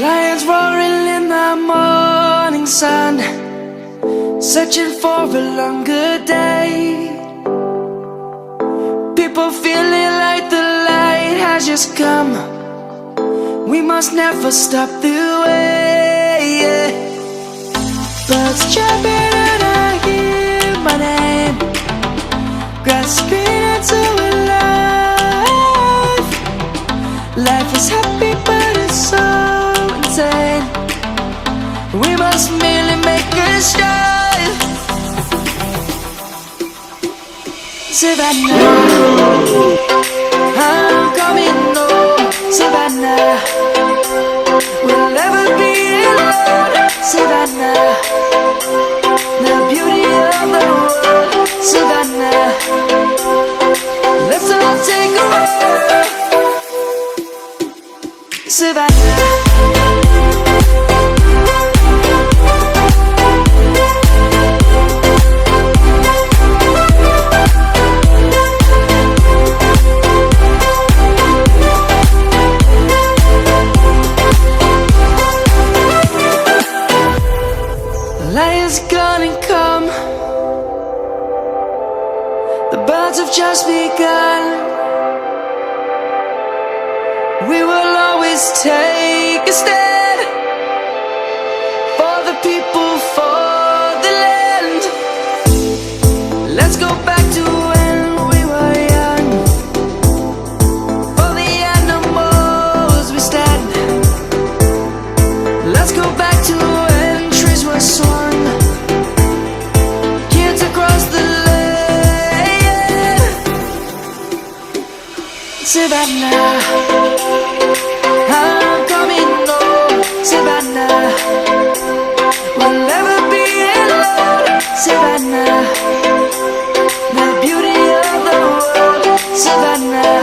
Lions roaring in the morning sun, searching for a longer day. People feeling like the light has just come. We must never stop the way. Birds chirping and I hear my name, grasping into a life. Life is happy but it's so insane. We must merely make a start. Savannah, I'm coming home. Savannah, we'll never be alone. Savannah, the beauty of the world. Savannah, let's all take a walk. Savannah. Lion's gonna come. The birds have just begun. We will always take a stand for the people, for the land. Let's go back to when we were young. For the animals we stand. Let's go back to when trees were swung. Kids across the land. Savannah, I'm coming home. Savannah, we'll never be alone. Savannah, the beauty of the world. Savannah,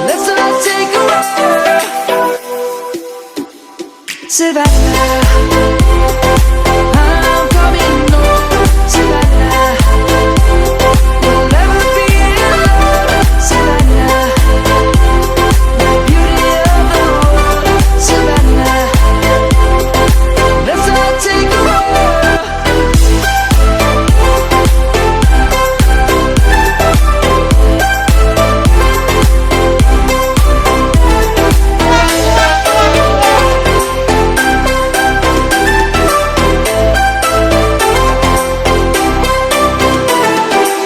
let's all take a walk. Savannah, I'm coming home. Savannah, we'll never be alone. Savannah, the beauty of the world. Savannah, let's all take a walk.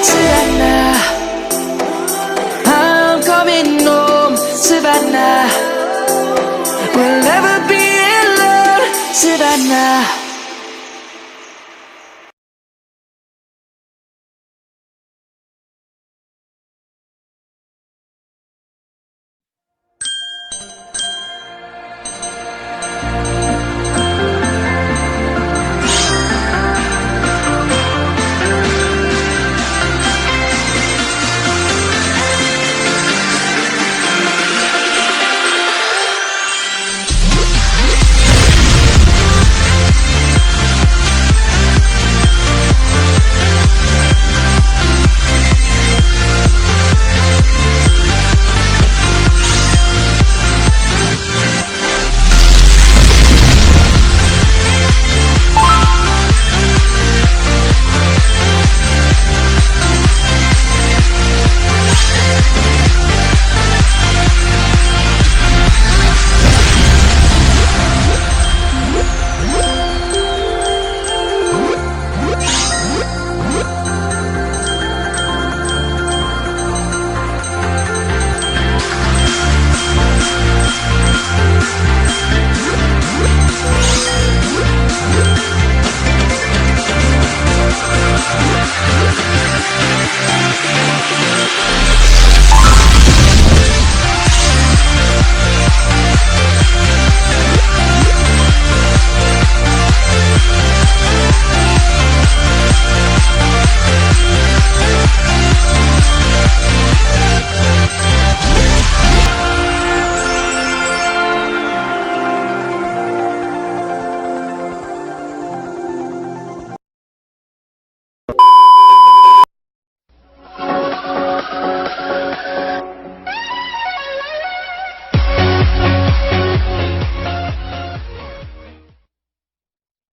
Savannah, I'm coming home. Savannah, we'll never be alone. Savannah.